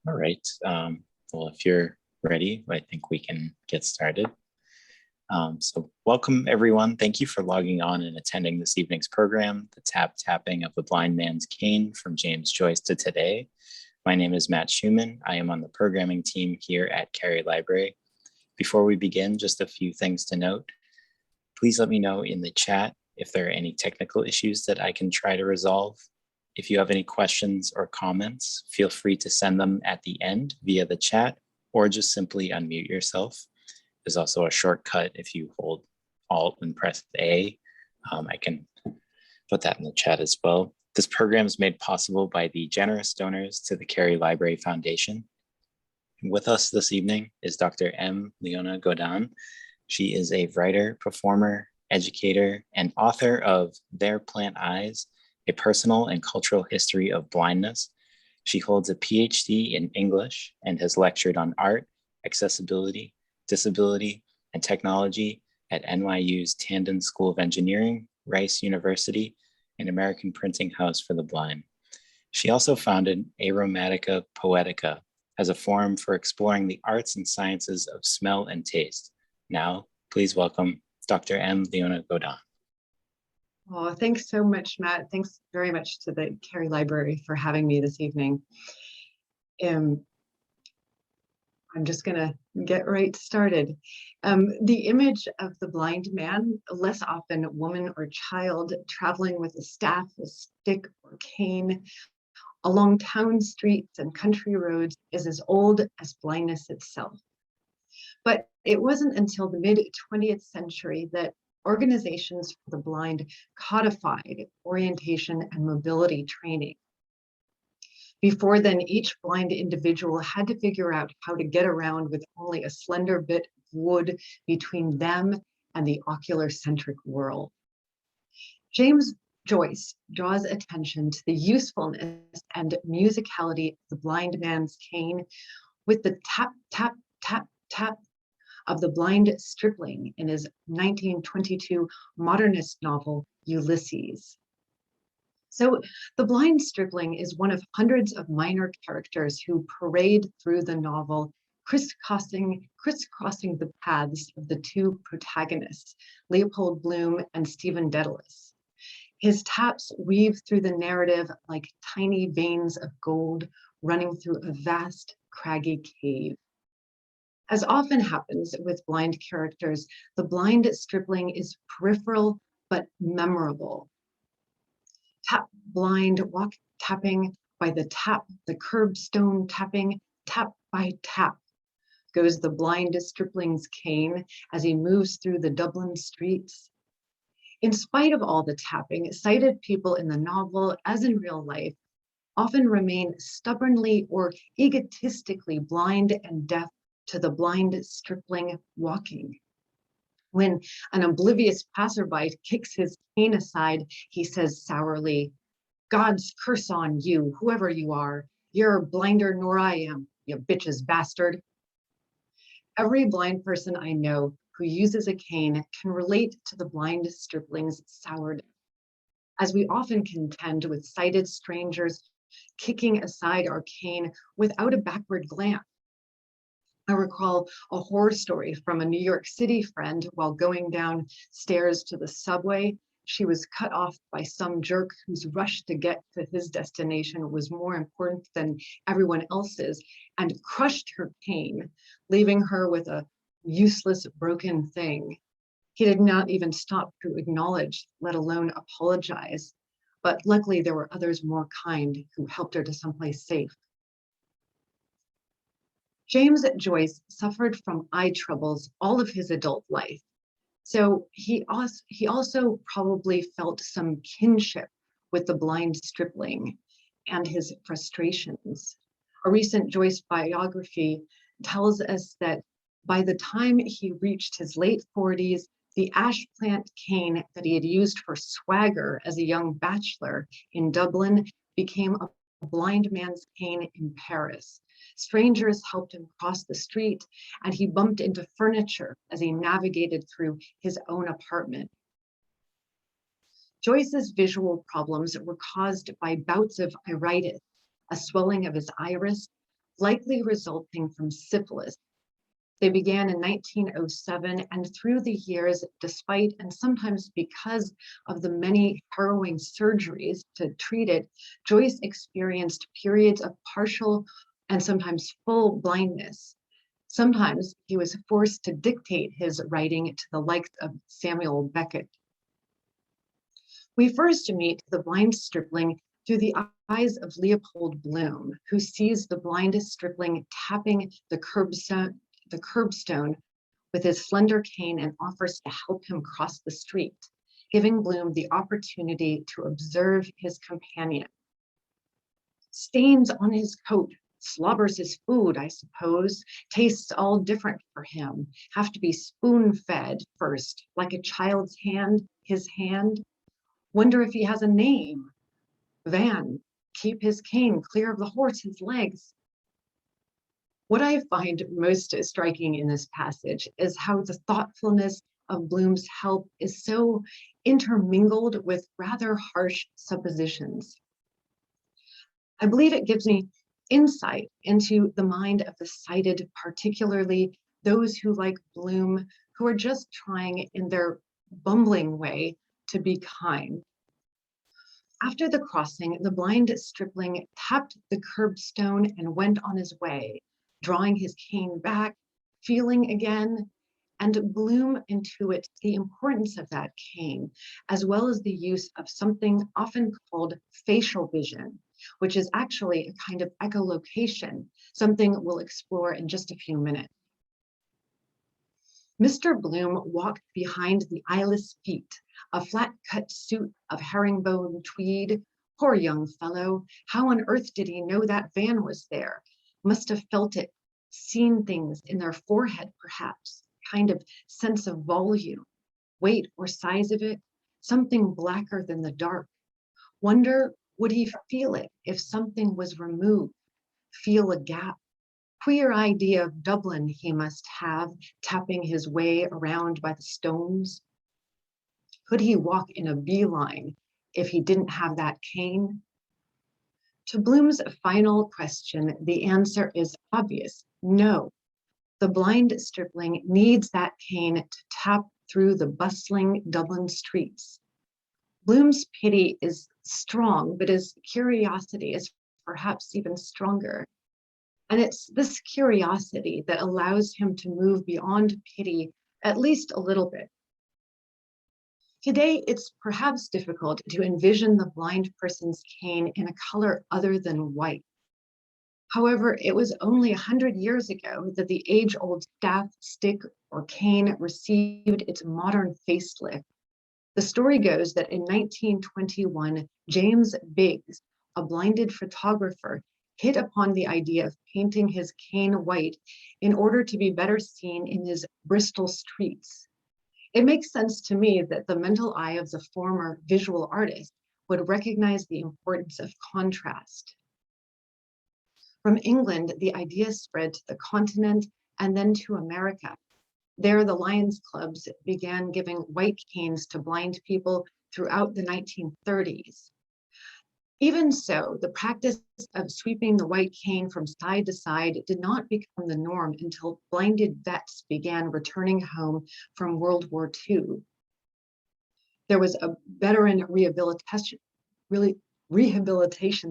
All right. Well, if you're ready, I think we can get started. So welcome everyone. Thank you for logging on and attending this evening's program, The Tapping of the Blind Man's Cane from James Joyce to Today. My name is Matt Schumann. I am on the programming team here at Cary Library. Before we begin, just a few things to note. Please let me know in the chat if there are any technical issues that I can try to resolve. If you have any questions or comments, feel free to send them at the end via the chat or just simply unmute yourself. There's also a shortcut if you hold Alt and press A. I can put that in the chat as well. This program is made possible by the generous donors to the Cary Library Foundation. With us this evening is Dr. M. Leona Godin. She is a writer, performer, educator, and author of Their Plant Eyes, A Personal and Cultural History of Blindness. She holds a PhD in English and has lectured on art, accessibility, disability, and technology at NYU's Tandon School of Engineering, Rice University, and American Printing House for the Blind. She also founded Aromatica Poetica as a forum for exploring the arts and sciences of smell and taste. Now, please welcome Dr. M. Leona Godin. Oh, thanks so much, Matt. Thanks very much to the Cary Library for having me this evening. I'm just gonna get right started. The image of the blind man, less often woman or child, traveling with a staff, a stick, or cane along town streets and country roads is as old as blindness itself. But it wasn't until the mid-20th century that organizations for the blind codified orientation and mobility training. Before then, each blind individual had to figure out how to get around with only a slender bit of wood between them and the ocular-centric world. James Joyce draws attention to the usefulness and musicality of the blind man's cane with the tap, tap, tap, tap of the blind stripling in his 1922 modernist novel, Ulysses. So the blind stripling is one of hundreds of minor characters who parade through the novel, crisscrossing the paths of the two protagonists, Leopold Bloom and Stephen Dedalus. His taps weave through the narrative like tiny veins of gold running through a vast, craggy cave. As often happens with blind characters, the blind stripling is peripheral but memorable. Tap blind, walk tapping by the tap, the curbstone tapping, tap by tap, goes the blind stripling's cane as he moves through the Dublin streets. In spite of all the tapping, sighted people in the novel, as in real life, often remain stubbornly or egotistically blind and deaf to the blind stripling walking. When an oblivious passerby kicks his cane aside, he says sourly, "God's curse on you, whoever you are. You're blinder nor I am, you bitch's bastard." Every blind person I know who uses a cane can relate to the blind stripling's sourness, as we often contend with sighted strangers kicking aside our cane without a backward glance. I recall a horror story from a New York City friend while going downstairs to the subway. She was cut off by some jerk whose rush to get to his destination was more important than everyone else's, and crushed her cane, leaving her with a useless broken thing. He did not even stop to acknowledge, let alone apologize. But luckily there were others more kind who helped her to someplace safe. James Joyce suffered from eye troubles all of his adult life. So he also probably felt some kinship with the blind stripling and his frustrations. A recent Joyce biography tells us that by the time he reached his late 40s, the ash plant cane that he had used for swagger as a young bachelor in Dublin became a blind man's cane in Paris. Strangers helped him cross the street, and he bumped into furniture as he navigated through his own apartment. Joyce's visual problems were caused by bouts of iritis, a swelling of his iris, likely resulting from syphilis. They began in 1907, and through the years, despite and sometimes because of the many harrowing surgeries to treat it, Joyce experienced periods of partial and sometimes full blindness. Sometimes he was forced to dictate his writing to the likes of Samuel Beckett. We first meet the blind stripling through the eyes of Leopold Bloom, who sees the blind stripling tapping the curbstone with his slender cane and offers to help him cross the street, giving Bloom the opportunity to observe his companion. Stains on his coat, slobbers his food, I suppose, tastes all different for him, have to be spoon-fed first, like a child's hand, his hand. Wonder if he has a name. Van, keep his cane clear of the horse's legs. What I find most striking in this passage is how the thoughtfulness of Bloom's help is so intermingled with rather harsh suppositions. I believe it gives me insight into the mind of the sighted, particularly those who, like Bloom, who are just trying in their bumbling way to be kind. After the crossing, the blind stripling tapped the curbstone and went on his way, drawing his cane back, feeling again, and Bloom intuits the importance of that cane, as well as the use of something often called facial vision, which is actually a kind of echolocation, something we'll explore in just a few minutes. Mr. Bloom walked behind the eyeless feet, a flat-cut suit of herringbone tweed. Poor young fellow, how on earth did he know that van was there? Must have felt it, seen things in their forehead, perhaps, kind of sense of volume, weight or size of it, something blacker than the dark. Wonder, would he feel it if something was removed, feel a gap? Queer idea of Dublin he must have, tapping his way around by the stones. Could he walk in a beeline if he didn't have that cane? To Bloom's final question, the answer is obvious, no. The blind stripling needs that cane to tap through the bustling Dublin streets. Bloom's pity is strong, but his curiosity is perhaps even stronger. And it's this curiosity that allows him to move beyond pity at least a little bit. Today, it's perhaps difficult to envision the blind person's cane in a color other than white. However, it was only 100 years ago that the age-old staff, stick, or cane received its modern facelift. The story goes that in 1921, James Biggs, a blinded photographer, hit upon the idea of painting his cane white in order to be better seen in his Bristol streets. It makes sense to me that the mental eye of the former visual artist would recognize the importance of contrast. From England, the idea spread to the continent and then to America. There, the Lions Clubs began giving white canes to blind people throughout the 1930s. Even so, the practice of sweeping the white cane from side to side did not become the norm until blinded vets began returning home from World War II. There was a veteran rehabilitation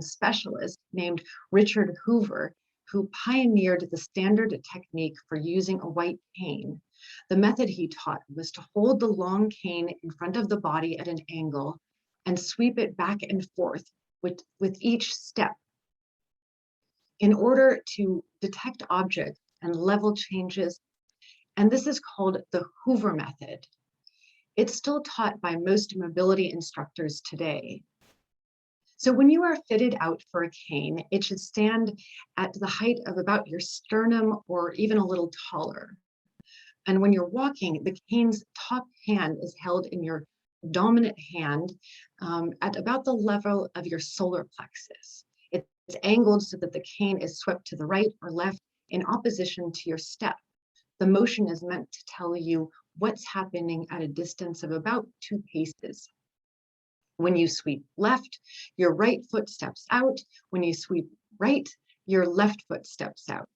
specialist named Richard Hoover who pioneered the standard technique for using a white cane. The method he taught was to hold the long cane in front of the body at an angle and sweep it back and forth with each step in order to detect objects and level changes. And this is called the Hoover Method. It's still taught by most mobility instructors today. So when you are fitted out for a cane, it should stand at the height of about your sternum or even a little taller. And when you're walking, the cane's top hand is held in your dominant hand at about the level of your solar plexus. It's angled so that the cane is swept to the right or left in opposition to your step. The motion is meant to tell you what's happening at a distance of about 2 paces. When you sweep left, your right foot steps out. When you sweep right, your left foot steps out.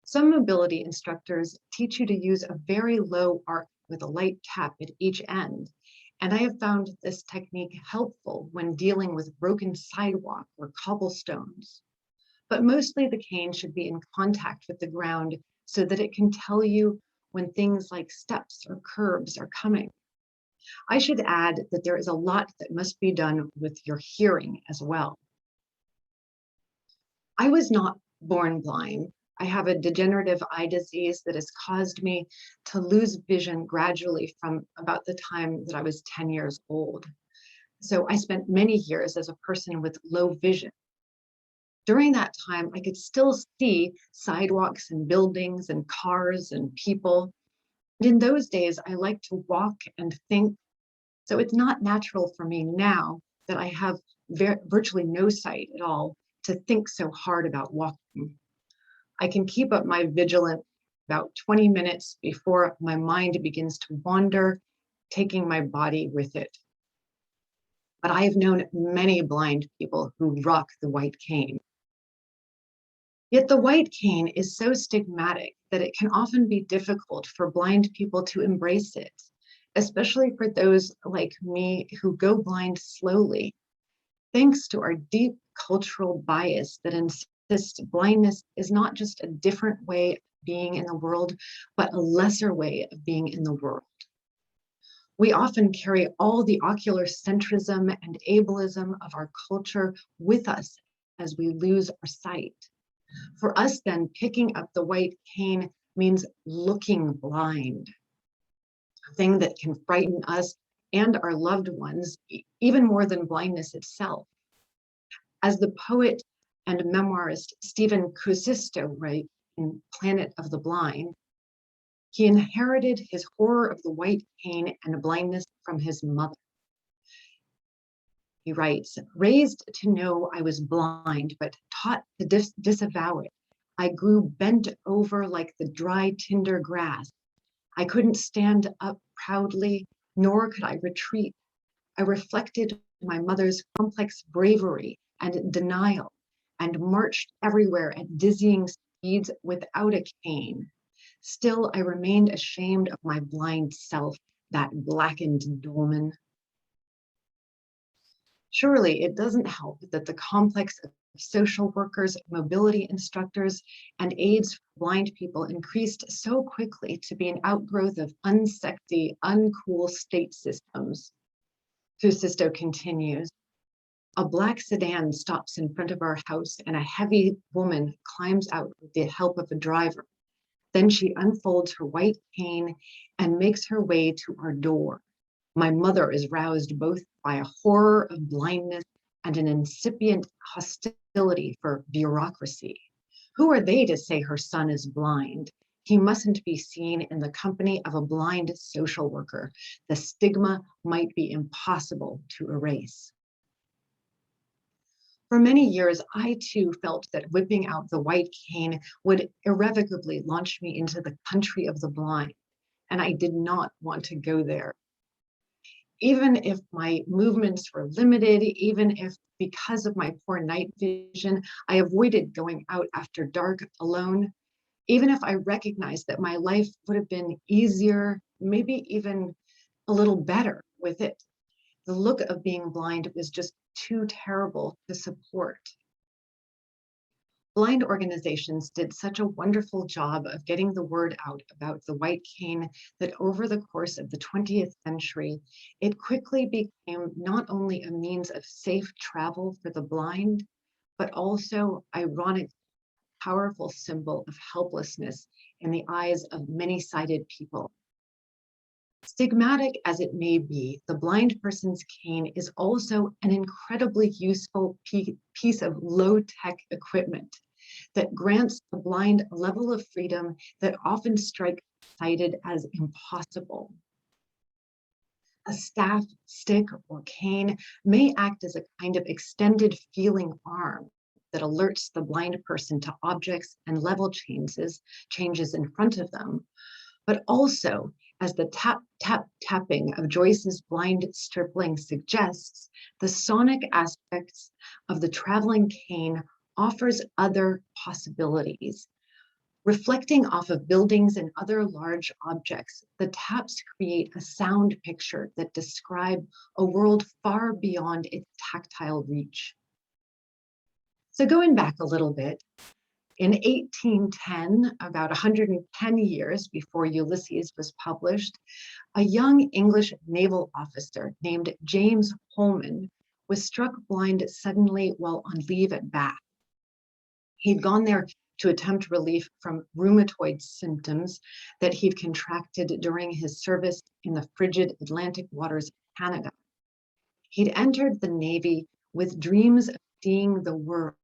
Some mobility instructors teach you to use a very low arc with a light tap at each end, and I have found this technique helpful when dealing with broken sidewalk or cobblestones. But mostly the cane should be in contact with the ground so that it can tell you when things like steps or curbs are coming. I should add that there is a lot that must be done with your hearing as well. I was not born blind. I have a degenerative eye disease that has caused me to lose vision gradually from about the time that I was 10 years old. So I spent many years as a person with low vision. During that time, I could still see sidewalks and buildings and cars and people. And in those days, I liked to walk and think. So it's not natural for me now that I have virtually no sight at all to think so hard about walking. I can keep up my vigilance about 20 minutes before my mind begins to wander, taking my body with it. But I have known many blind people who rock the white cane. Yet the white cane is so stigmatic that it can often be difficult for blind people to embrace it, especially for those like me who go blind slowly, thanks to our deep cultural bias that insists blindness is not just a different way of being in the world, but a lesser way of being in the world. We often carry all the ocular centrism and ableism of our culture with us as we lose our sight. For us, then, picking up the white cane means looking blind, a thing that can frighten us and our loved ones, even more than blindness itself. As the poet and memoirist Stephen Kuusisto writes in Planet of the Blind, he inherited his horror of the white cane and blindness from his mother. He writes, raised to know I was blind, but taught to disavow it. I grew bent over like the dry tinder grass. I couldn't stand up proudly, nor could I retreat. I reflected my mother's complex bravery and denial and marched everywhere at dizzying speeds without a cane. Still, I remained ashamed of my blind self, that blackened dolman. Surely it doesn't help that the complex of social workers, mobility instructors, and aides for blind people increased so quickly to be an outgrowth of unsexy, uncool state systems. Kuusisto continues, a black sedan stops in front of our house and a heavy woman climbs out with the help of a driver. Then she unfolds her white cane and makes her way to our door. My mother is roused both by a horror of blindness and an incipient hostility for bureaucracy. Who are they to say her son is blind? He mustn't be seen in the company of a blind social worker. The stigma might be impossible to erase. For many years, I too felt that whipping out the white cane would irrevocably launch me into the country of the blind, and I did not want to go there. Even if my movements were limited, even if because of my poor night vision, I avoided going out after dark alone, even if I recognized that my life would have been easier, maybe even a little better with it, the look of being blind was just too terrible to support. Blind organizations did such a wonderful job of getting the word out about the white cane that over the course of the 20th century, it quickly became not only a means of safe travel for the blind, but also, ironic, powerful symbol of helplessness in the eyes of many-sighted people. Stigmatic as it may be, the blind person's cane is also an incredibly useful piece of low-tech equipment that grants the blind a level of freedom that often strikes sighted as impossible. A staff, stick, or cane may act as a kind of extended feeling arm that alerts the blind person to objects and level changes in front of them, but also, as the tap, tap, tapping of Joyce's Blind Stripling suggests, the sonic aspects of the traveling cane offers other possibilities. Reflecting off of buildings and other large objects, the taps create a sound picture that describe a world far beyond its tactile reach. So going back a little bit, in 1810, about 110 years before Ulysses was published, a young English naval officer named James Holman was struck blind suddenly while on leave at Bath. He'd gone there to attempt relief from rheumatoid symptoms that he'd contracted during his service in the frigid Atlantic waters of Canada. He'd entered the Navy with dreams of seeing the world,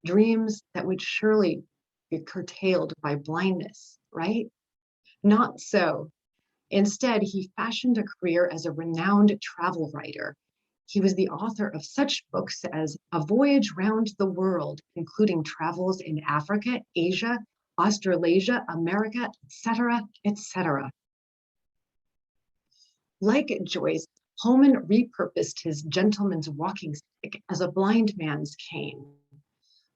dreams that would surely be curtailed by blindness, right? Not so. Instead, he fashioned a career as a renowned travel writer. He was the author of such books as A Voyage Round the World, including travels in Africa, Asia, Australasia, America, etc., etc. Like Joyce, Holman repurposed his gentleman's walking stick as a blind man's cane.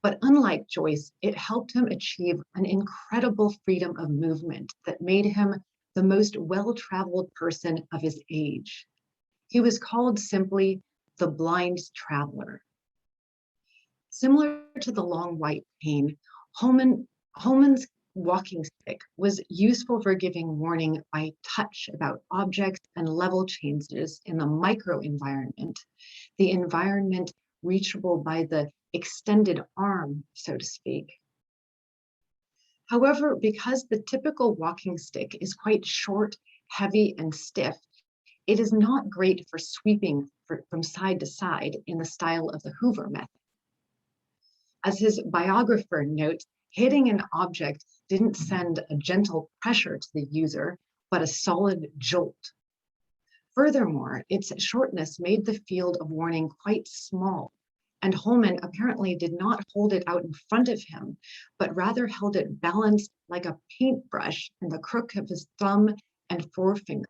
But unlike Joyce, it helped him achieve an incredible freedom of movement that made him the most well-traveled person of his age. He was called simply the blind traveler. Similar to the long white cane, Holman's walking stick was useful for giving warning by touch about objects and level changes in the microenvironment, the environment reachable by the extended arm, so to speak. However, because the typical walking stick is quite short, heavy, and stiff, it is not great for sweeping from side to side in the style of the Hoover Method. As his biographer notes, hitting an object didn't send a gentle pressure to the user, but a solid jolt. Furthermore, its shortness made the field of warning quite small, and Holman apparently did not hold it out in front of him, but rather held it balanced like a paintbrush in the crook of his thumb and forefinger,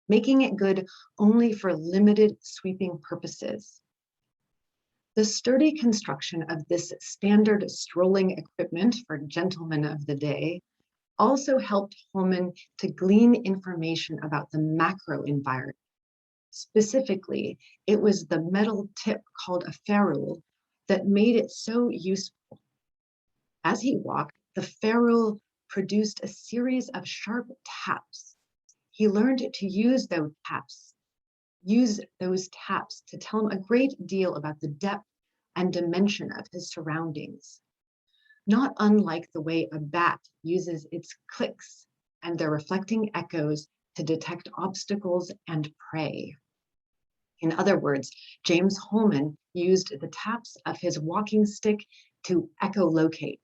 making it good only for limited sweeping purposes. The sturdy construction of this standard strolling equipment for gentlemen of the day also helped Holman to glean information about the macro environment. Specifically, it was the metal tip called a ferrule that made it so useful. As he walked, the ferrule produced a series of sharp taps. He learned to use those taps to tell him a great deal about the depth and dimension of his surroundings, not unlike the way a bat uses its clicks and their reflecting echoes to detect obstacles and prey. In other words, James Holman used the taps of his walking stick to echolocate.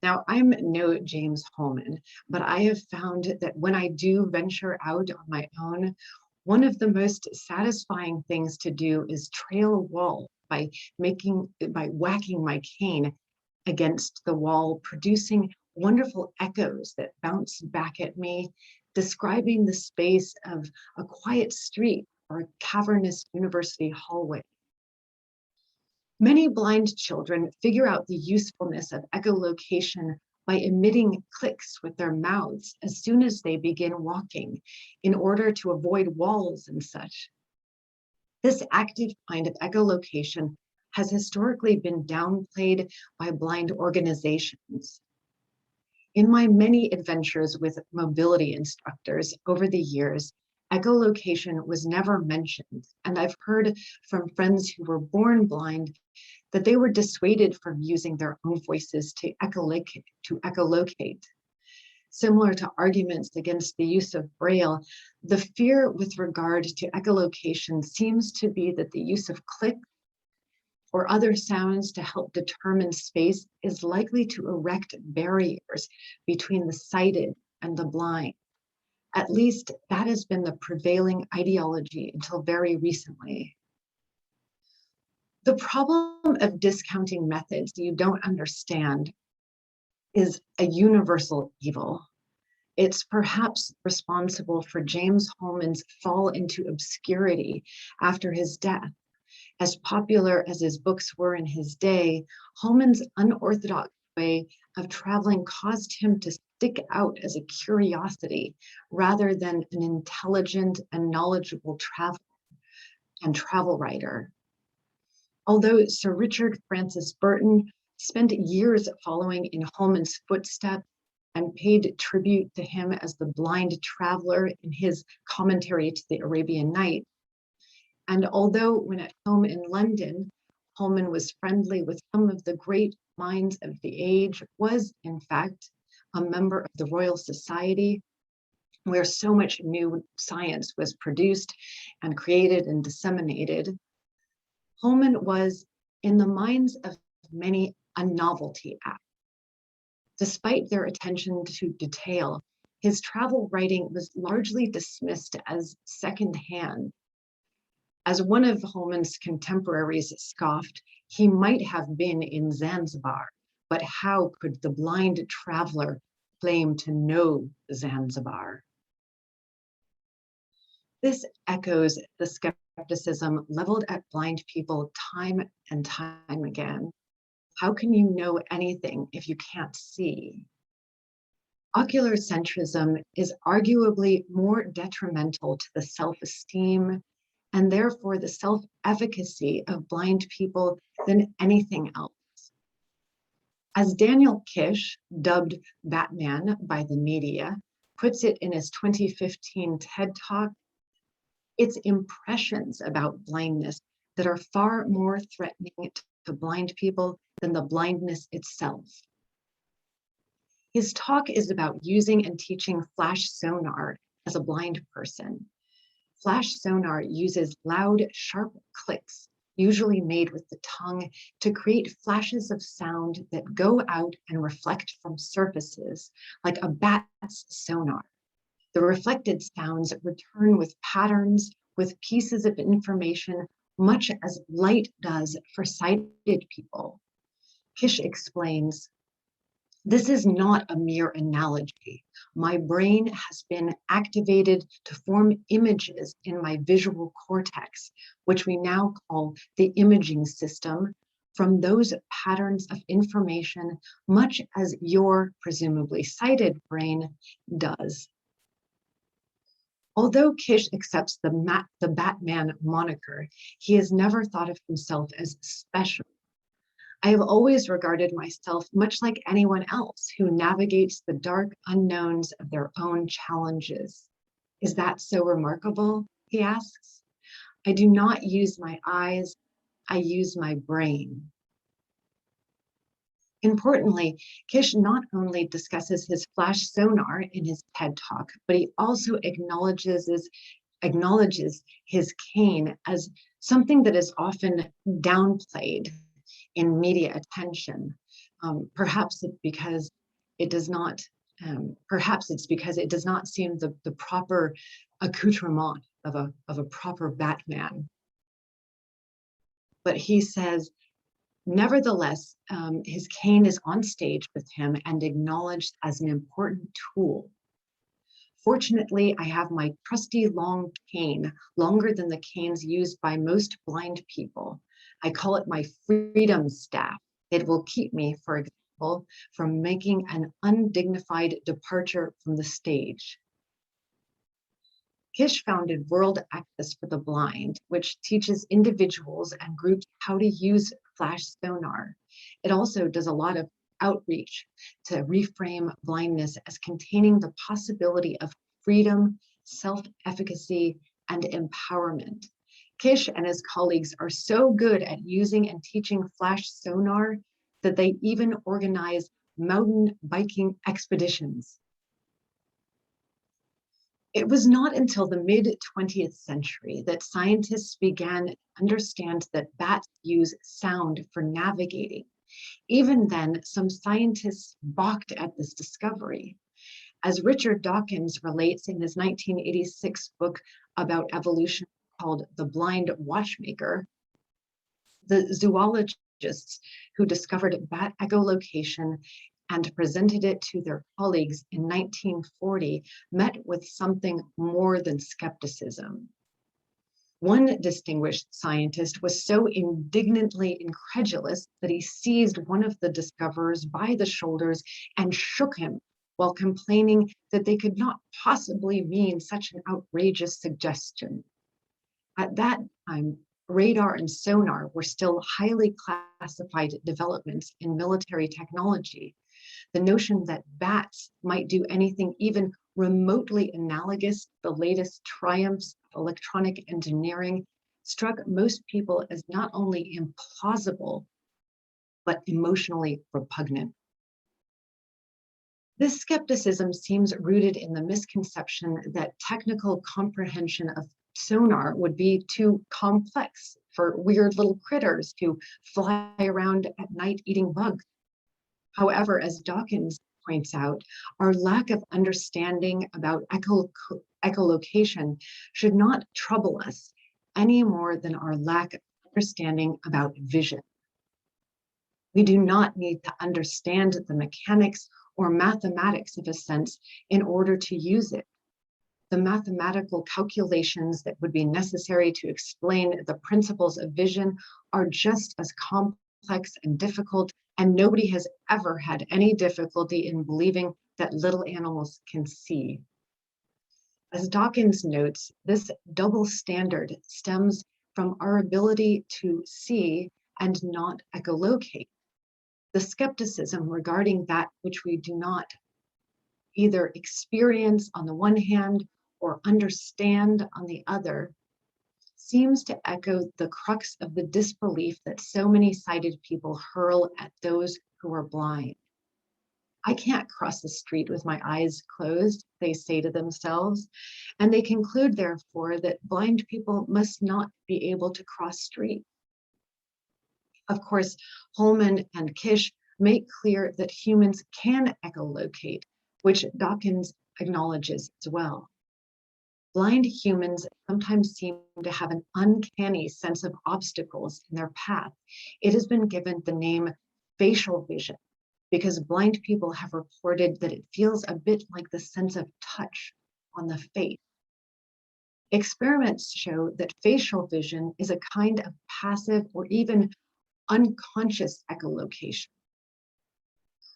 Now, I'm no James Holman, but I have found that when I do venture out on my own, one of the most satisfying things to do is trail a wall by whacking my cane against the wall, producing wonderful echoes that bounce back at me, describing the space of a quiet street or a cavernous university hallway. Many blind children figure out the usefulness of echolocation by emitting clicks with their mouths as soon as they begin walking in order to avoid walls and such. This active kind of echolocation has historically been downplayed by blind organizations. In my many adventures with mobility instructors over the years, echolocation was never mentioned, and I've heard from friends who were born blind that they were dissuaded from using their own voices to echolocate. Similar to arguments against the use of braille, the fear with regard to echolocation seems to be that the use of click or other sounds to help determine space is likely to erect barriers between the sighted and the blind. At least that has been the prevailing ideology until very recently. The problem of discounting methods you don't understand is a universal evil. It's perhaps responsible for James Holman's fall into obscurity after his death, As popular as his books were in his day, Holman's unorthodox way of traveling caused him to stick out as a curiosity rather than an intelligent and knowledgeable travel writer. Although Sir Richard Francis Burton spent years following in Holman's footsteps and paid tribute to him as the blind traveler in his commentary to the Arabian Nights, and although when at home in London, Holman was friendly with some of the great minds of the age, was in fact a member of the Royal Society, where so much new science was produced and created and disseminated, Holman was, in the minds of many, a novelty act. Despite their attention to detail, his travel writing was largely dismissed as secondhand. As one of Holman's contemporaries scoffed, he might have been in Zanzibar, but how could the blind traveler claim to know Zanzibar? This echoes the skepticism leveled at blind people time and time again. How can you know anything if you can't see? Ocular centrism is arguably more detrimental to the self-esteem and therefore the self-efficacy of blind people than anything else. As Daniel Kish, dubbed Batman by the media, puts it in his 2015 TED Talk, it's impressions about blindness that are far more threatening to blind people than the blindness itself. His talk is about using and teaching flash sonar as a blind person. Flash sonar uses loud, sharp clicks, usually made with the tongue, to create flashes of sound that go out and reflect from surfaces, like a bat's sonar. The reflected sounds return with patterns, with pieces of information, much as light does for sighted people. Kish explains, "This is not a mere analogy. My brain has been activated to form images in my visual cortex, which we now call the imaging system, from those patterns of information, much as your presumably sighted brain does." Although Kish accepts the Batman moniker, he has never thought of himself as special. "I have always regarded myself much like anyone else who navigates the dark unknowns of their own challenges. Is that so remarkable?" he asks. "I do not use my eyes, I use my brain." Importantly, Kish not only discusses his flash sonar in his TED Talk, but he also acknowledges his cane as something that is often downplayed in media attention. Perhaps it's because it does not seem the proper accoutrement of a proper Batman. But he says, nevertheless, his cane is on stage with him and acknowledged as an important tool. "Fortunately, I have my trusty long cane, longer than the canes used by most blind people. I call it my freedom staff. It will keep me, for example, from making an undignified departure from the stage." Kish founded World Access for the Blind, which teaches individuals and groups how to use flash sonar. It also does a lot of outreach to reframe blindness as containing the possibility of freedom, self-efficacy, and empowerment. Kish and his colleagues are so good at using and teaching flash sonar that they even organize mountain biking expeditions. It was not until the mid-20th century that scientists began to understand that bats use sound for navigating. Even then, some scientists balked at this discovery. As Richard Dawkins relates in his 1986 book about evolution called The Blind Watchmaker, the zoologists who discovered bat echolocation and presented it to their colleagues in 1940 met with something more than skepticism. One distinguished scientist was so indignantly incredulous that he seized one of the discoverers by the shoulders and shook him while complaining that they could not possibly mean such an outrageous suggestion. At that time, radar and sonar were still highly classified developments in military technology. The notion that bats might do anything even remotely analogous to the latest triumphs of electronic engineering struck most people as not only implausible, but emotionally repugnant. This skepticism seems rooted in the misconception that technical comprehension of sonar would be too complex for weird little critters to fly around at night eating bugs. However, as Dawkins points out, our lack of understanding about echolocation should not trouble us any more than our lack of understanding about vision. We do not need to understand the mechanics or mathematics of a sense in order to use it. The mathematical calculations that would be necessary to explain the principles of vision are just as complex and difficult, and nobody has ever had any difficulty in believing that little animals can see. As Dawkins notes, this double standard stems from our ability to see and not echolocate. The skepticism regarding that which we do not either experience on the one hand or understand on the other seems to echo the crux of the disbelief that so many sighted people hurl at those who are blind. I can't cross the street with my eyes closed, they say to themselves, and they conclude, therefore, that blind people must not be able to cross streets. Of course, Holman and Kish make clear that humans can echolocate, which Dawkins acknowledges as well. Blind humans sometimes seem to have an uncanny sense of obstacles in their path. It has been given the name facial vision because blind people have reported that it feels a bit like the sense of touch on the face. Experiments show that facial vision is a kind of passive or even unconscious echolocation.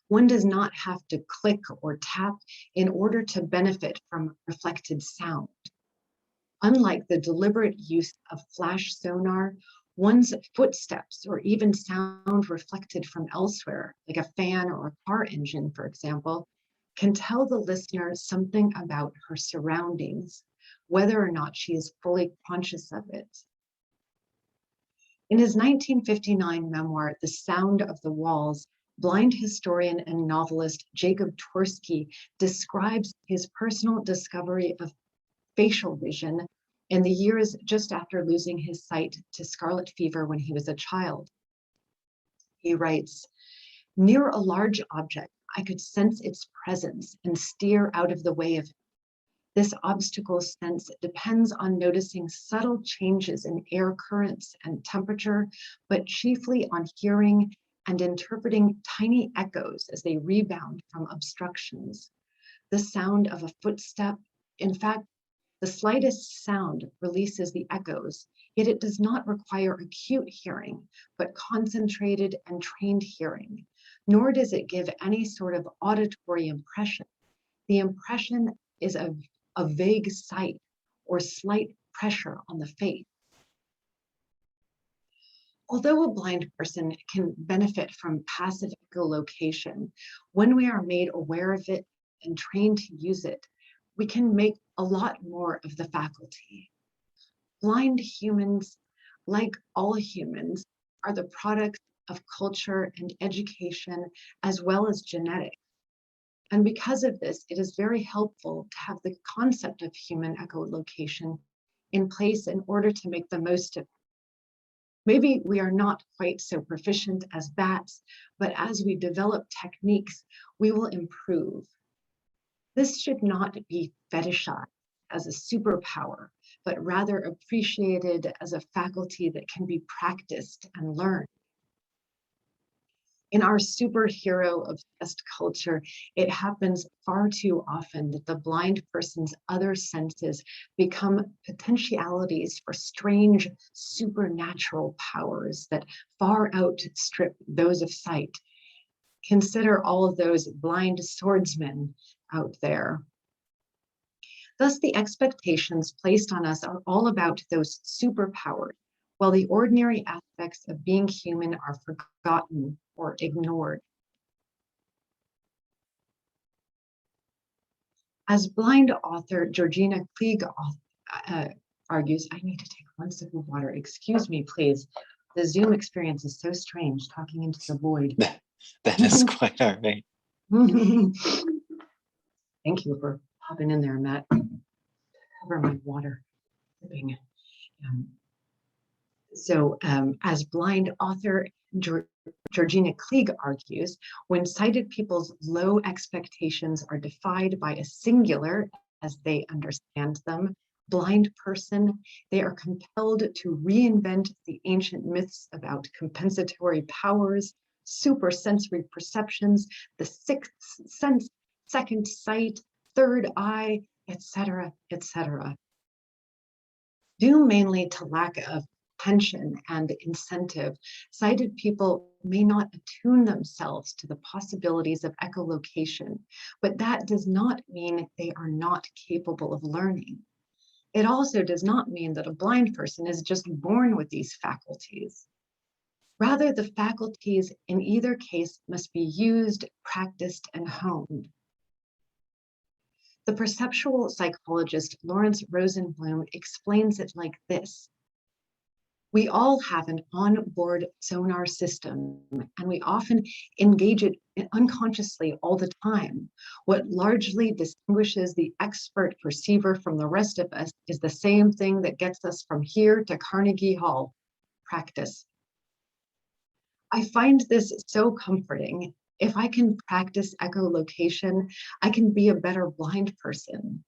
One does not have to click or tap in order to benefit from reflected sound. Unlike the deliberate use of flash sonar, one's footsteps or even sound reflected from elsewhere, like a fan or a car engine, for example, can tell the listener something about her surroundings, whether or not she is fully conscious of it. In his 1959 memoir, The Sound of the Walls, blind historian and novelist Jacob Torski describes his personal discovery of facial vision in the years just after losing his sight to scarlet fever when he was a child. He writes, "Near a large object, I could sense its presence and steer out of the way of it. This obstacle sense depends on noticing subtle changes in air currents and temperature, but chiefly on hearing and interpreting tiny echoes as they rebound from obstructions. The sound of a footstep, in fact, the slightest sound releases the echoes, yet it does not require acute hearing, but concentrated and trained hearing, nor does it give any sort of auditory impression. The impression is of a vague sight or slight pressure on the face." Although a blind person can benefit from passive echolocation, when we are made aware of it and trained to use it, we can make a lot more of the faculty. Blind humans, like all humans, are the product of culture and education as well as genetics. And because of this, it is very helpful to have the concept of human echolocation in place in order to make the most of it. Maybe we are not quite so proficient as bats, but as we develop techniques, we will improve. This should not be fetishized as a superpower, but rather appreciated as a faculty that can be practiced and learned. In our superhero obsessed culture, it happens far too often that the blind person's other senses become potentialities for strange supernatural powers that far outstrip those of sight. Consider all of those blind swordsmen out there. Thus, the expectations placed on us are all about those superpowers, while the ordinary aspects of being human are forgotten or ignored. As blind author Georgina Klieg argues, I need to take one sip of water. Excuse me, please. The Zoom experience is so strange, talking into the void. That is quite all right. Thank you for popping in there, Matt. Cover my water. As blind author Georgina Klieg argues, when sighted people's low expectations are defied by a singular, as they understand them, blind person, they are compelled to reinvent the ancient myths about compensatory powers, supersensory perceptions, the sixth sense, second sight, third eye, etc., etc. Due mainly to lack of attention and incentive, sighted people may not attune themselves to the possibilities of echolocation, but that does not mean they are not capable of learning. It also does not mean that a blind person is just born with these faculties. Rather, the faculties in either case must be used, practiced, and honed. The perceptual psychologist Lawrence Rosenblum explains it like this. We all have an onboard sonar system, and we often engage it unconsciously all the time. What largely distinguishes the expert perceiver from the rest of us is the same thing that gets us from here to Carnegie Hall: practice. I find this so comforting. If I can practice echolocation, I can be a better blind person.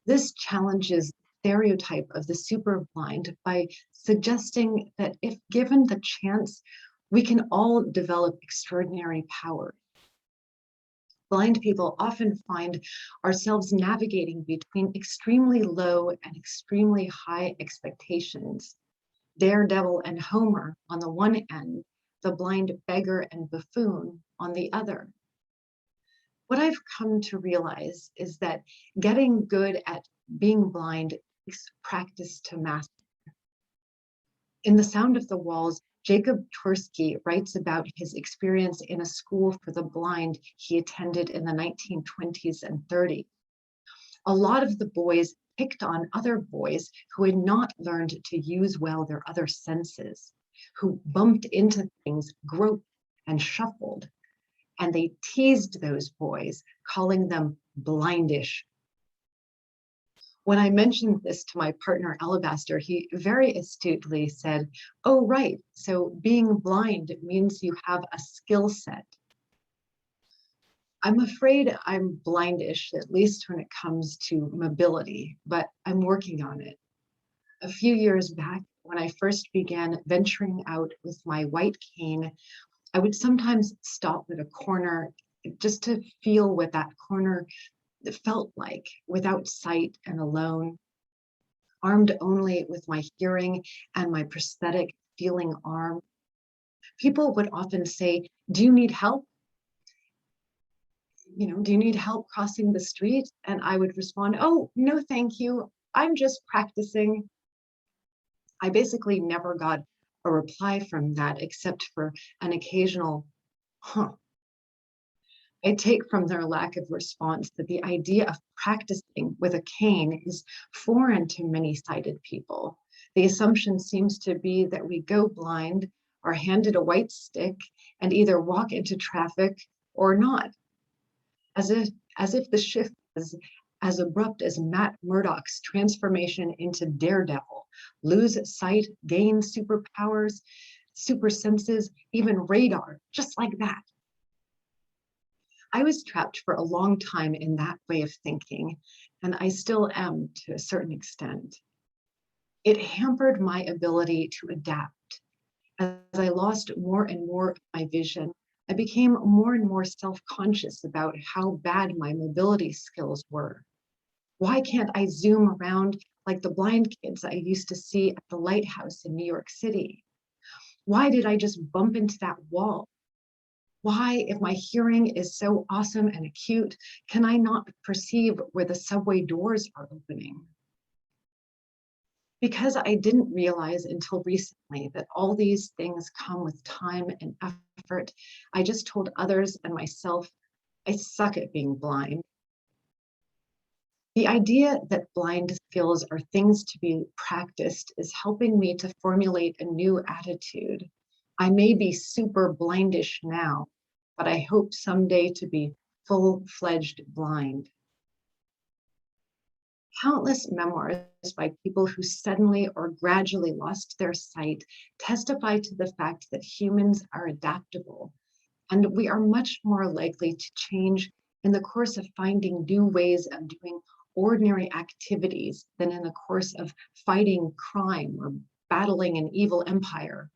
This challenges stereotype of the super blind by suggesting that if given the chance, we can all develop extraordinary power. Blind people often find ourselves navigating between extremely low and extremely high expectations. Daredevil and Homer on the one end, the blind beggar and buffoon on the other. What I've come to realize is that getting good at being blind takes practice to master. In The Sound of the Walls, Jacob Torski writes about his experience in a school for the blind he attended in the 1920s and 30s. A lot of the boys picked on other boys who had not learned to use well their other senses, who bumped into things, groped, and shuffled. And they teased those boys, calling them blindish. When I mentioned this to my partner, Alabaster, he very astutely said, oh, right, so being blind means you have a skill set. I'm afraid I'm blindish, at least when it comes to mobility, but I'm working on it. A few years back, when I first began venturing out with my white cane, I would sometimes stop at a corner just to feel what that corner felt like, without sight and alone, armed only with my hearing and my prosthetic feeling arm. People would often say, do you need help? Do you need help crossing the street? And I would respond, oh, no, thank you. I'm just practicing. I basically never got a reply from that except for an occasional, huh. I take from their lack of response that the idea of practicing with a cane is foreign to many sighted people. The assumption seems to be that we go blind, are handed a white stick, and either walk into traffic or not. As if the shift is as abrupt as Matt Murdock's transformation into Daredevil: lose sight, gain superpowers, super senses, even radar, just like that. I was trapped for a long time in that way of thinking, and I still am to a certain extent. It hampered my ability to adapt. As I lost more and more of my vision, I became more and more self-conscious about how bad my mobility skills were. Why can't I zoom around like the blind kids I used to see at the lighthouse in New York City? Why did I just bump into that wall? Why, if my hearing is so awesome and acute, can I not perceive where the subway doors are opening? Because I didn't realize until recently that all these things come with time and effort, I just told others and myself, I suck at being blind. The idea that blind skills are things to be practiced is helping me to formulate a new attitude. I may be super blindish now, but I hope someday to be full-fledged blind. Countless memoirs by people who suddenly or gradually lost their sight testify to the fact that humans are adaptable, and we are much more likely to change in the course of finding new ways of doing ordinary activities than in the course of fighting crime or battling an evil empire.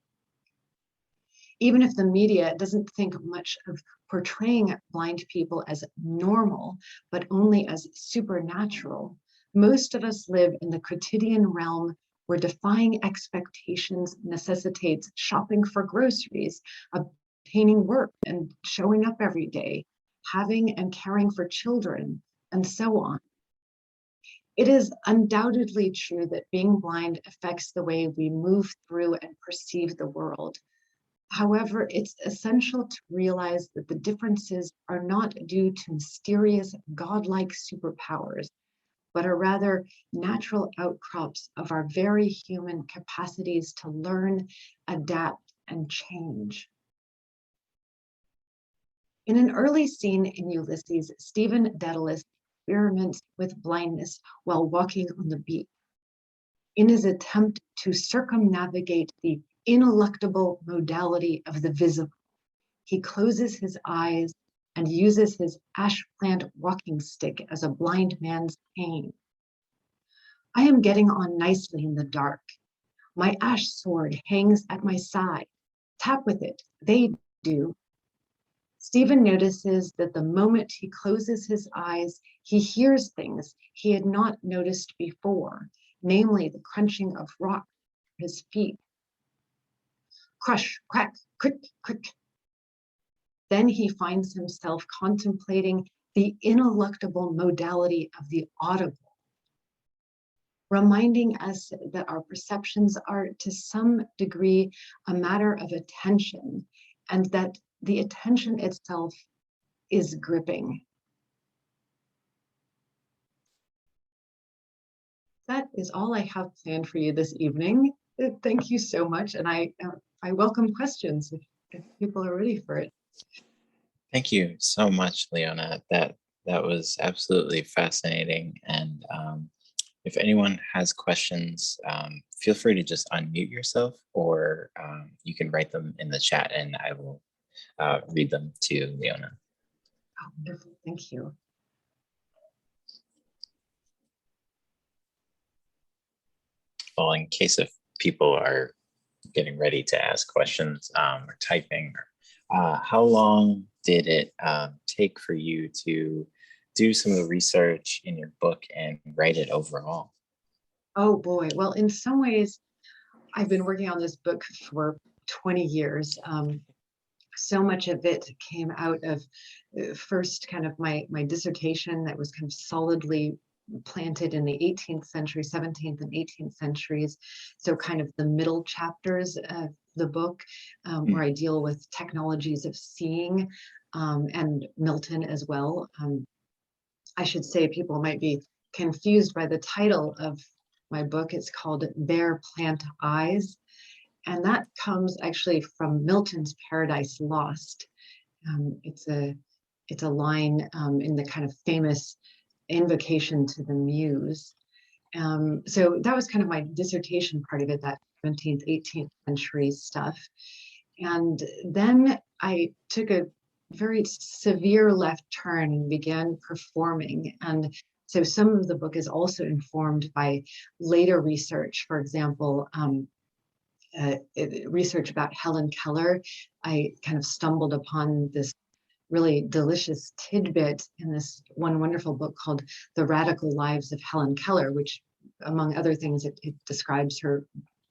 Even if the media doesn't think much of portraying blind people as normal, but only as supernatural, most of us live in the quotidian realm where defying expectations necessitates shopping for groceries, obtaining work and showing up every day, having and caring for children, and so on. It is undoubtedly true that being blind affects the way we move through and perceive the world. However, it's essential to realize that the differences are not due to mysterious, godlike superpowers, but are rather natural outcrops of our very human capacities to learn, adapt, and change. In an early scene in Ulysses, Stephen Dedalus experiments with blindness while walking on the beach. In his attempt to circumnavigate the ineluctable modality of the visible, he closes his eyes and uses his ash plant walking stick as a blind man's cane. I am getting on nicely in the dark. My ash sword hangs at my side. Tap with it, they do. Stephen notices that the moment he closes his eyes, he hears things he had not noticed before, namely the crunching of rock at his feet. Crush, crack, crick, crick. Then he finds himself contemplating the ineluctable modality of the audible, reminding us that our perceptions are to some degree a matter of attention, and that the attention itself is gripping. That is all I have planned for you this evening. Thank you so much, and I welcome questions if people are ready for it. Thank you so much, Leona. That was absolutely fascinating. And if anyone has questions, feel free to just unmute yourself, or you can write them in the chat and I will read them to Leona. Oh, wonderful. Thank you. Well, in case if people are getting ready to ask questions or typing, how long did it take for you to do some of the research in your book and write it overall? Oh boy, well, in some ways, I've been working on this book for 20 years. So much of it came out of first kind of my dissertation that was kind of solidly planted in the 18th century, 17th and 18th centuries. So kind of the middle chapters of the book where I deal with technologies of seeing and Milton as well. I should say people might be confused by the title of my book. It's called Bare Plant Eyes. And that comes actually from Milton's Paradise Lost. It's a line in the kind of famous invocation to the muse. So that was kind of my dissertation part of it, that 17th, 18th century stuff. And then I took a very severe left turn and began performing. And so some of the book is also informed by later research. For example, research about Helen Keller, I kind of stumbled upon this really delicious tidbit in this one wonderful book called The Radical Lives of Helen Keller, which, among other things, it describes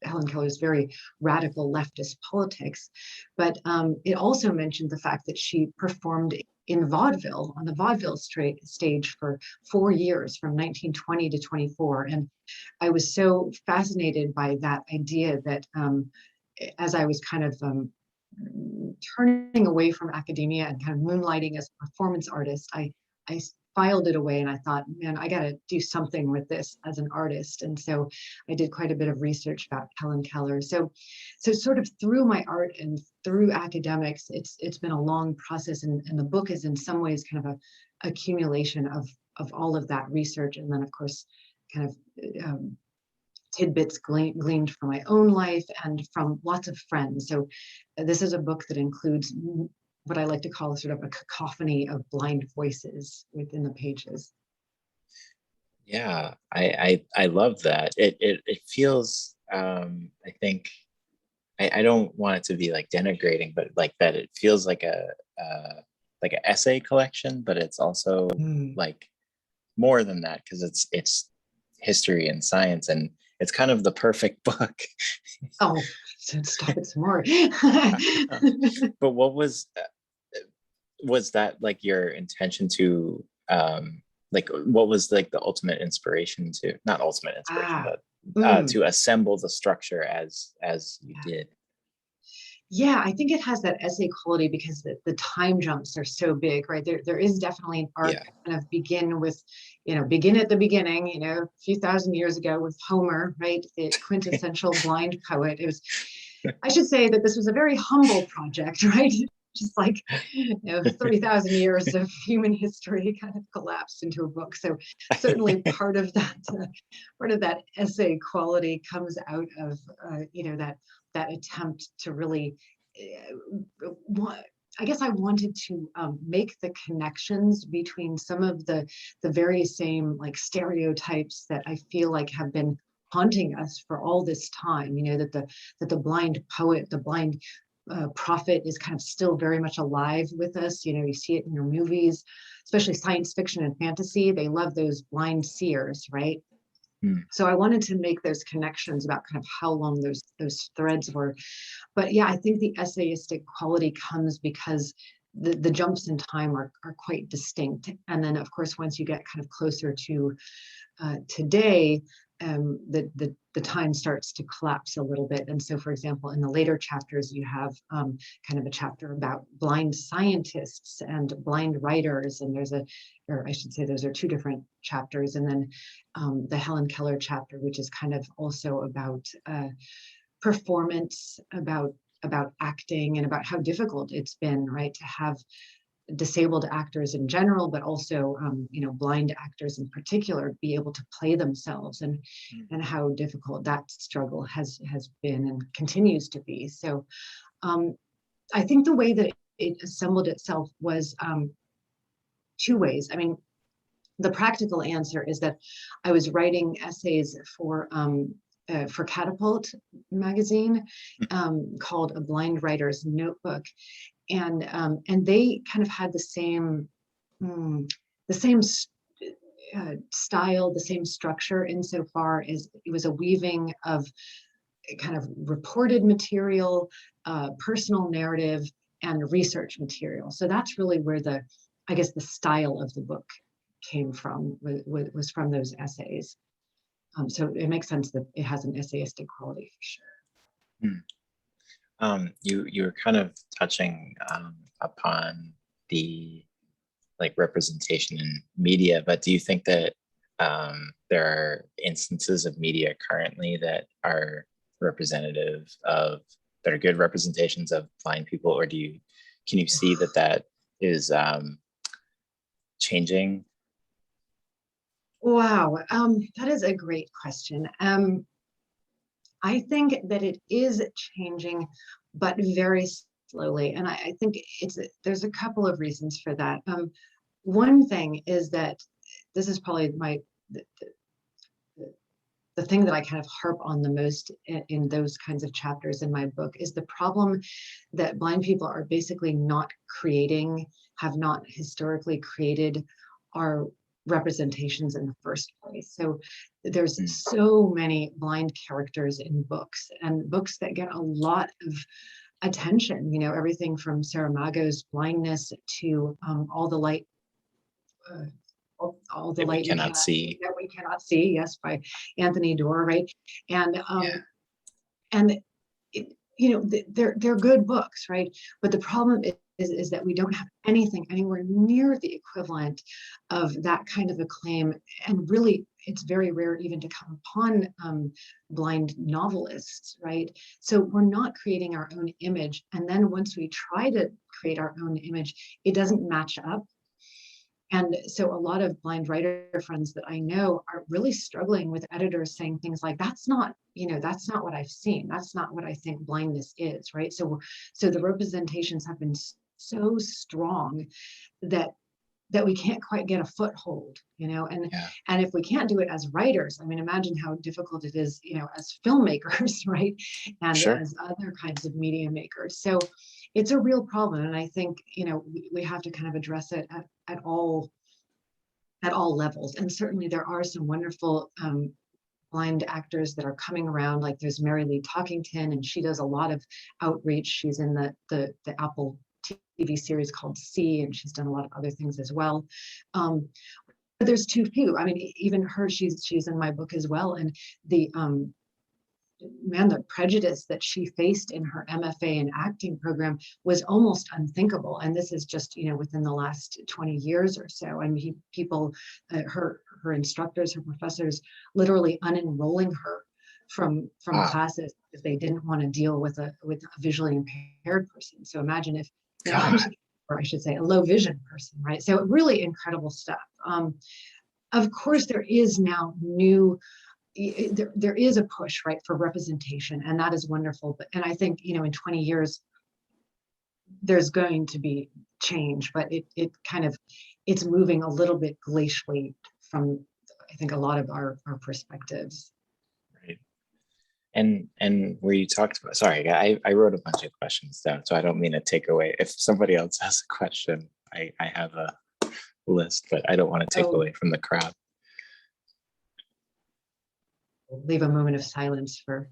Helen Keller's very radical leftist politics. But it also mentioned the fact that she performed in vaudeville, on the vaudeville stage for 4 years, from 1920 to 24. And I was so fascinated by that idea that as I was kind of turning away from academia and kind of moonlighting as a performance artist, I filed it away and I thought, man, I got to do something with this as an artist. And so I did quite a bit of research about Helen Keller. So sort of through my art and through academics, it's been a long process, and the book is in some ways kind of a accumulation of all of that research, and then of course kind of tidbits gleaned from my own life and from lots of friends. So this is a book that includes what I like to call sort of a cacophony of blind voices within the pages. Yeah, I love that. It feels, I think, I don't want it to be like denigrating, but like that it feels like an essay collection, but it's also like more than that, because it's history and science, and it's kind of the perfect book. Oh, stop it some more. But what was that like your intention to like, what was like the ultimate inspiration to, not ultimate inspiration, but to assemble the structure as you did? Yeah, I think it has that essay quality because the time jumps are so big, right? There is definitely an arc, kind of begin at the beginning, a few thousand years ago with Homer, right? The quintessential blind poet. I should say that this was a very humble project, right? Just like 30,000 years of human history kind of collapsed into a book. So certainly part of that essay quality comes out of that attempt to really, I guess I wanted to make the connections between some of the very same like stereotypes that I feel like have been haunting us for all this time. That the blind poet, the blind prophet is kind of still very much alive with us. You see it in your movies, especially science fiction and fantasy. They love those blind seers, right? So I wanted to make those connections about kind of how long those threads were. But yeah, I think the essayistic quality comes because the jumps in time are quite distinct. And then of course, once you get kind of closer to today, the time starts to collapse a little bit. And so, for example, in the later chapters, you have kind of a chapter about blind scientists and blind writers. And or I should say, those are two different chapters. And then the Helen Keller chapter, which is kind of also about performance, about acting, and about how difficult it's been, right, to have disabled actors in general, but also blind actors in particular, be able to play themselves, and how difficult that struggle has been and continues to be. So I think the way that it assembled itself was two ways. I mean, the practical answer is that I was writing essays for Catapult magazine, called A Blind Writer's Notebook. And they kind of had the same style, the same structure, insofar as it was a weaving of kind of reported material, personal narrative, and research material. So that's really where the style of the book came from, was from those essays. So it makes sense that it has an essayistic quality for sure. You were kind of touching upon the like representation in media, but do you think that there are instances of media currently that are representative of, that are good representations of blind people, or can you see that is changing? Wow, that is a great question. I think that it is changing, but very slowly. And I think there's a couple of reasons for that. One thing is that this is probably the thing that I kind of harp on the most in those kinds of chapters in my book is the problem that blind people are basically not creating, have not historically created our representations in the first place. So there's so many blind characters in books, and books that get a lot of attention, you know, everything from Saramago's Blindness to all the light all the that light we cannot see. that we cannot see, yes, by Anthony Doerr, right? And Yeah. and it, you know, they're good books, right? But the problem is that we don't have anything anywhere near the equivalent of that kind of acclaim. And really, it's very rare even to come upon blind novelists, right? So we're not creating our own image. And then once we try to create our own image, it doesn't match up. And so a lot of blind writer friends that I know are really struggling with editors saying things like, that's not, you know, that's not what I've seen. That's not what I think blindness is, right? So the representations have been so strong that we can't quite get a foothold, you know, and if we can't do it as writers, I mean, imagine how difficult it is, you know, as filmmakers, right? And as other kinds of media makers. So it's a real problem. And I think, you know, we have to kind of address it at all levels. And certainly there are some wonderful blind actors that are coming around, like there's Mary Lee Talkington, and she does a lot of outreach. She's in the Apple TV series called C, and she's done a lot of other things as well. But there's too few. I mean, even her, she's in my book as well. And the prejudice that she faced in her MFA in acting program was almost unthinkable. And this is just, you know, within the last 20 years or so. I mean, people, her instructors, her professors, literally unenrolling her from classes because they didn't want to deal with a visually impaired person. So imagine if, you know, or I should say, a low vision person, right? So really incredible stuff. Of course, there is now there is a push, right, for representation, and that is wonderful. And I think, you know, in 20 years, there's going to be change, but it's moving a little bit glacially from, I think, a lot of our perspectives. Right. And where you talked about, sorry, I wrote a bunch of questions down, so I don't mean to take away. If somebody else has a question, I have a list, but I don't want to take away from the crowd. Leave a moment of silence for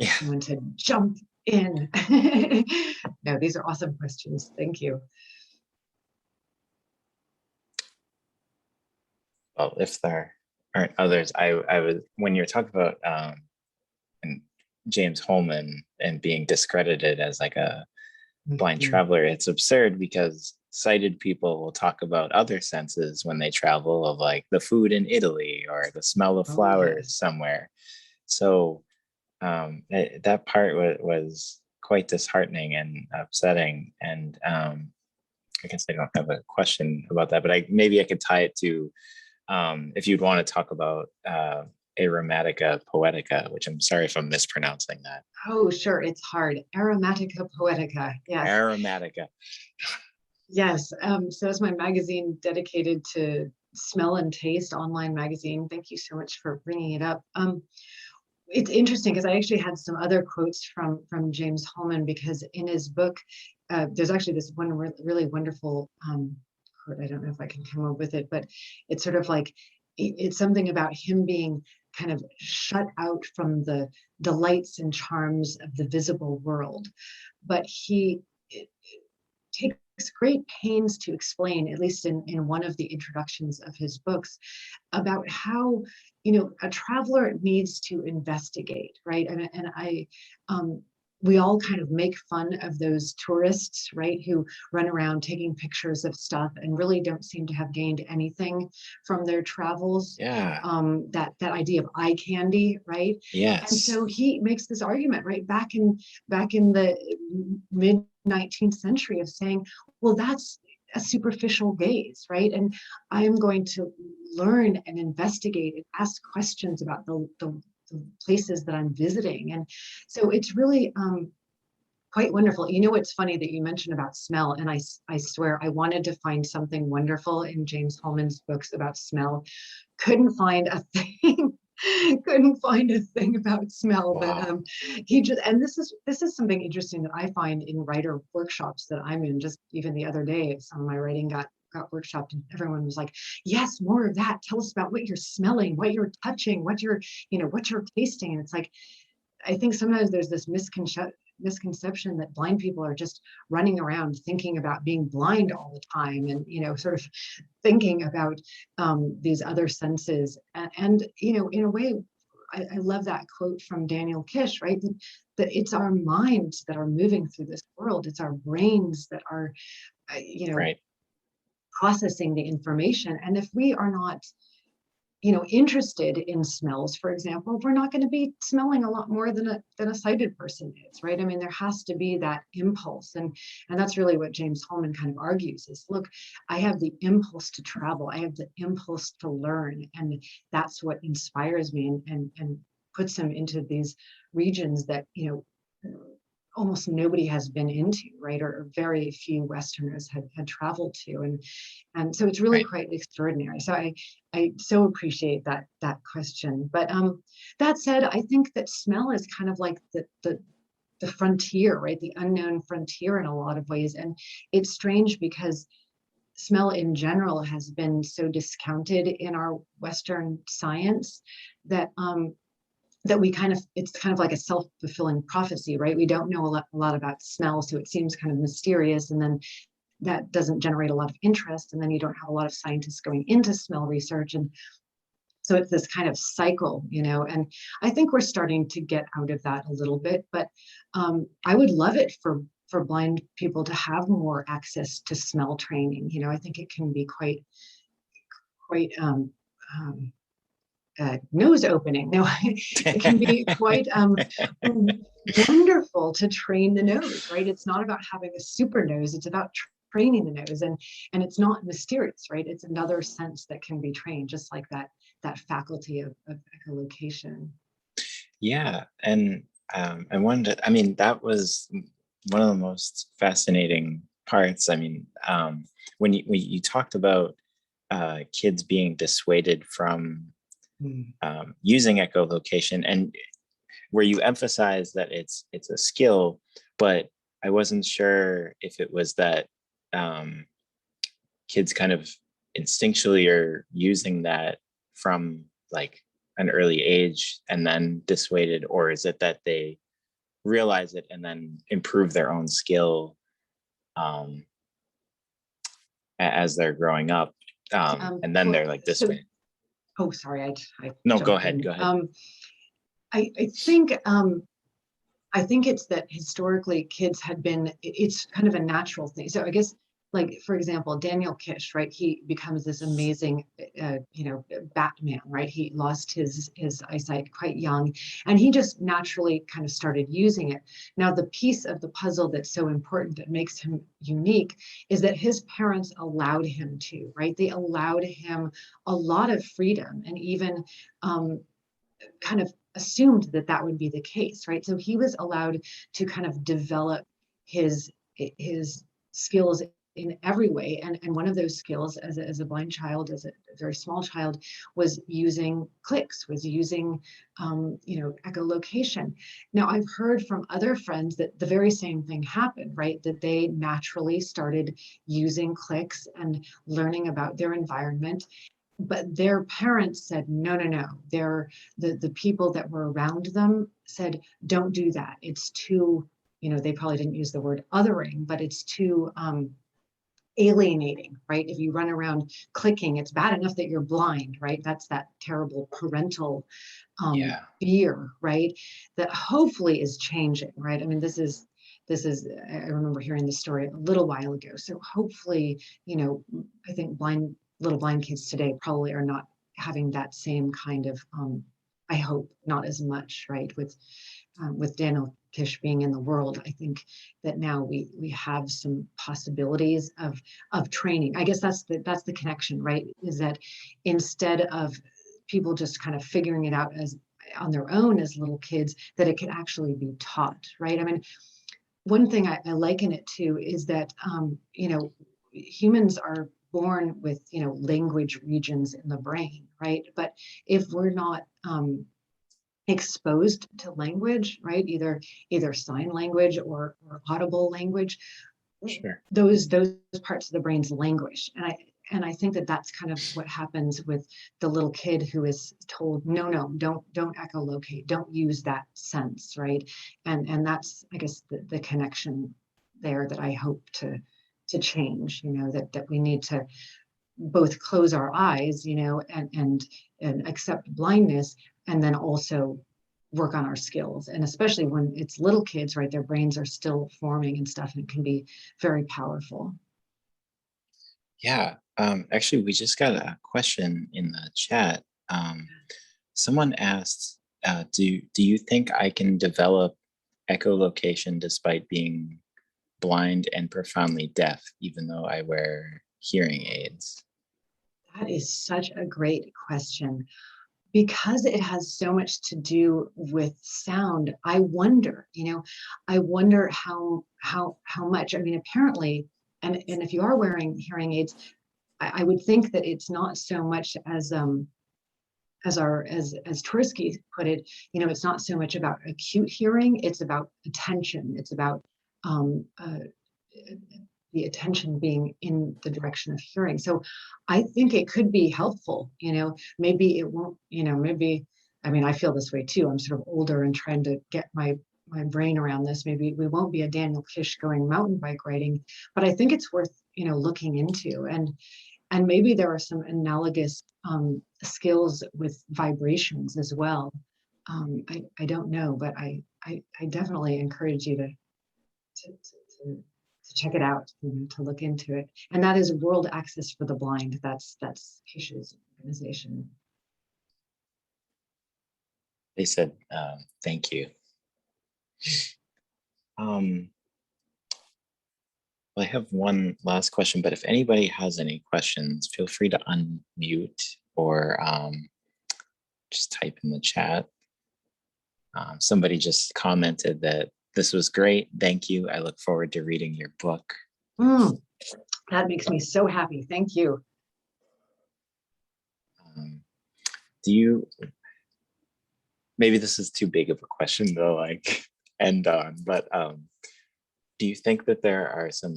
someone to jump in. No, these are awesome questions. Thank you. Well, if there aren't others, I was, when you're talking about and James Holman and being discredited as like a blind traveler, it's absurd because sighted people will talk about other senses when they travel, of like the food in Italy or the smell of flowers somewhere. So that part was quite disheartening and upsetting. And I guess I don't have a question about that, but maybe I could tie it to if you'd want to talk about Aromatica Poetica, which I'm sorry if I'm mispronouncing that. Oh, sure. It's hard. Aromatica Poetica. Yes. Aromatica. Yes. So it's my magazine dedicated to smell and taste, online magazine. Thank you so much for bringing it up. It's interesting because I actually had some other quotes from James Holman, because in his book, there's actually this one really wonderful quote. I don't know if I can come up with it, but it's sort of like, it's something about him being kind of shut out from the delights and charms of the visible world. But he takes great pains to explain, at least in one of the introductions of his books, about how, you know, a traveler needs to investigate, right? We all kind of make fun of those tourists, right, who run around taking pictures of stuff and really don't seem to have gained anything from their travels. Yeah. That idea of eye candy, right? Yes. And so he makes this argument, right, back in the mid 19th century, of saying, well, that's a superficial gaze, right? And I am going to learn and investigate and ask questions about the places that I'm visiting. And so it's really quite wonderful. You know, it's funny that you mentioned about smell, and I swear I wanted to find something wonderful in James Holman's books about smell. Couldn't find a thing. couldn't find a thing about smell. But Wow. he just, and this is something interesting that I find in writer workshops that I'm in. Just even the other day, some of my writing got workshopped, and everyone was like, yes, more of that. Tell us about what you're smelling, what you're touching, what you're, what you're tasting. And it's like, I think sometimes there's this misconception that blind people are just running around thinking about being blind all the time, and sort of thinking about these other senses. And in a way, I love that quote from Daniel Kish, right? That it's our minds that are moving through this world. It's our brains that are, Right. processing the information. And if we are not interested in smells, for example, we're not going to be smelling a lot more than a sighted person is, right? I mean, there has to be that impulse, and that's really what James Holman kind of argues is, look, I have the impulse to travel, I have the impulse to learn, and that's what inspires me and puts him into these regions that almost nobody has been into, right? Or very few Westerners had traveled to, and so it's really Right. quite extraordinary. So I so appreciate that question. But that said, I think that smell is kind of like the frontier, right? The unknown frontier in a lot of ways, and it's strange because smell in general has been so discounted in our Western science that that it's kind of like a self-fulfilling prophecy, right? We don't know a lot about smell, so it seems kind of mysterious, and then that doesn't generate a lot of interest, and then you don't have a lot of scientists going into smell research, and so it's this kind of cycle, and I think we're starting to get out of that a little bit. But I would love it for blind people to have more access to smell training. I think it can be quite nose opening. No, it can be quite wonderful to train the nose, right? It's not about having a super nose, it's about training the nose, and it's not mysterious, right? It's another sense that can be trained, just like that faculty of echolocation. Yeah, and I wanted I mean, that was one of the most fascinating parts. I mean, when you talked about kids being dissuaded from using echolocation, and where you emphasize that it's a skill, but I wasn't sure if it was that kids kind of instinctually are using that from like an early age and then dissuaded, or is it that they realize it and then improve their own skill as they're growing up, and then they're like dissuaded? Oh, sorry, I No, go jumped ahead. in. Go ahead. I think it's that historically kids had been, it's kind of a natural thing. So I guess, like, for example, Daniel Kish, right? He becomes this amazing, Batman, right? He lost his eyesight quite young, and he just naturally kind of started using it. Now, the piece of the puzzle that's so important that makes him unique is that his parents allowed him to, right? They allowed him a lot of freedom, and even kind of assumed that that would be the case, right? So he was allowed to kind of develop his skills in every way, and one of those skills as a blind child, as a very small child, was using clicks, was using echolocation. Now, I've heard from other friends that the very same thing happened, right? That they naturally started using clicks and learning about their environment, but their parents said, no, no, no. The people that were around them said, don't do that. It's too, they probably didn't use the word othering, but it's too alienating, right? If you run around clicking, it's bad enough that you're blind, right? That's that terrible parental fear, right? That hopefully is changing, right? I mean, this is, I remember hearing this story a little while ago. So hopefully, I think little blind kids today probably are not having that same kind of, I hope not as much, right? With Daniel Kish being in the world, I think that now we have some possibilities of training. I guess that's the connection, right? Is that instead of people just kind of figuring it out as on their own as little kids, that it can actually be taught, right? I mean, one thing I liken it to is that humans are born with, language regions in the brain, right? But if we're not exposed to language, right, either sign language or audible language, Sure. those parts of the brains languish. And I think that that's kind of what happens with the little kid who is told, no, don't echolocate, don't use that sense, right? And that's, I guess, the connection there that I hope to change, that we need to both close our eyes, and accept blindness, and then also work on our skills. And especially when it's little kids, right, their brains are still forming and stuff, and it can be very powerful. Yeah. Actually, we just got a question in the chat. Someone asked, do you think I can develop echolocation despite being blind and profoundly deaf, even though I wear hearing aids? That is such a great question. Because it has so much to do with sound, I wonder how much. I mean, apparently, and if you are wearing hearing aids, I would think that it's not so much as Torski put it, it's not so much about acute hearing, it's about attention. It's about the attention being in the direction of hearing. So I think it could be helpful, maybe it won't, maybe, I mean, I feel this way too. I'm sort of older and trying to get my brain around this. Maybe we won't be a Daniel Kish going mountain bike riding, but I think it's worth, looking into. And maybe there are some analogous skills with vibrations as well. I don't know, but I definitely encourage you to check it out, to look into it. And that is World Access for the Blind. That's Kish's organization. They said, thank you. Well, I have one last question, but if anybody has any questions, feel free to unmute or just type in the chat. Somebody just commented that this was great. Thank you. I look forward to reading your book. That makes me so happy. Thank you. Maybe this is too big of a question to end on, but do you think that there are some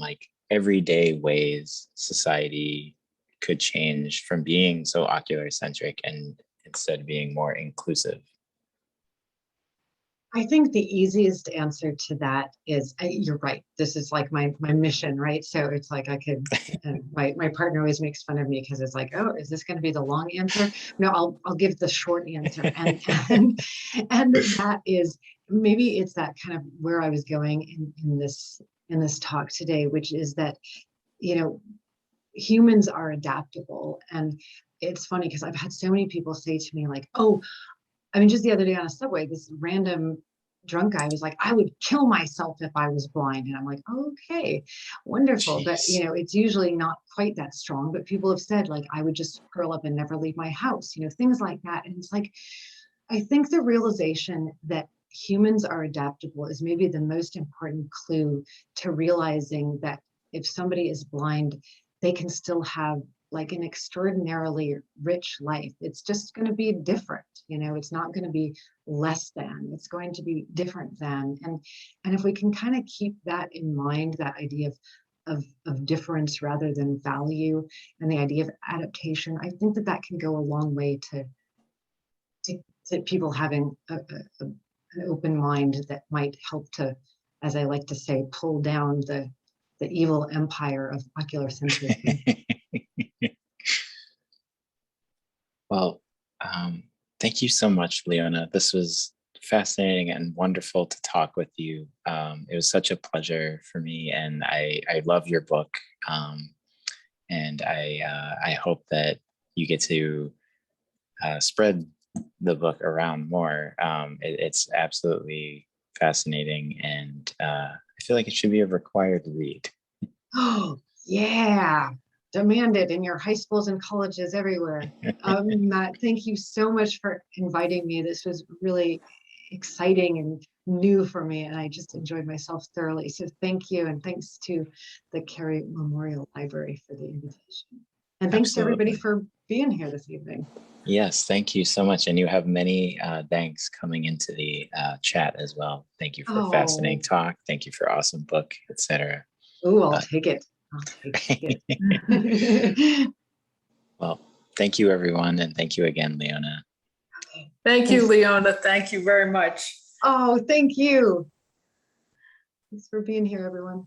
everyday ways society could change from being so ocular centric and instead being more inclusive? I think the easiest answer to that is, you're right. This is like my mission, right? So it's like I could, my partner always makes fun of me because it's like, oh, is this going to be the long answer? No, I'll give the short answer. And that is, maybe it's that kind of where I was going in this talk today, which is that, humans are adaptable. And it's funny because I've had so many people say to me like, oh, I mean, just the other day on a subway, this random drunk guy was like, I would kill myself if I was blind. And I'm like, okay, wonderful. Jeez. But, it's usually not quite that strong. But people have said, like, I would just curl up and never leave my house, things like that. And it's like, I think the realization that humans are adaptable is maybe the most important clue to realizing that if somebody is blind, they can still have like an extraordinarily rich life. It's just going to be different, it's not going to be less than, it's going to be different than. And if we can kind of keep that in mind, that idea of difference rather than value, and the idea of adaptation, I think that can go a long way to people having an open mind that might help to, as I like to say, pull down the evil empire of ocular centrism. Well, thank you so much, Leona. This was fascinating and wonderful to talk with you. It was such a pleasure for me, and I love your book. And I hope that you get to spread the book around more. It's absolutely fascinating, and I feel like it should be a required read. Oh, yeah. Demand it in your high schools and colleges everywhere. Matt, thank you so much for inviting me. This was really exciting and new for me, and I just enjoyed myself thoroughly. So thank you, and thanks to the Carey Memorial Library for the invitation. And thanks to everybody for being here this evening. Yes, thank you so much. And you have many thanks coming into the chat as well. Thank you for a fascinating talk. Thank you for awesome book, etc. Oh, I'll take it. I'll take it. Well, thank you, everyone. And thank you again, Leona. Okay. Thank you, Leona. Thank you very much. Oh, thank you. Thanks for being here, everyone.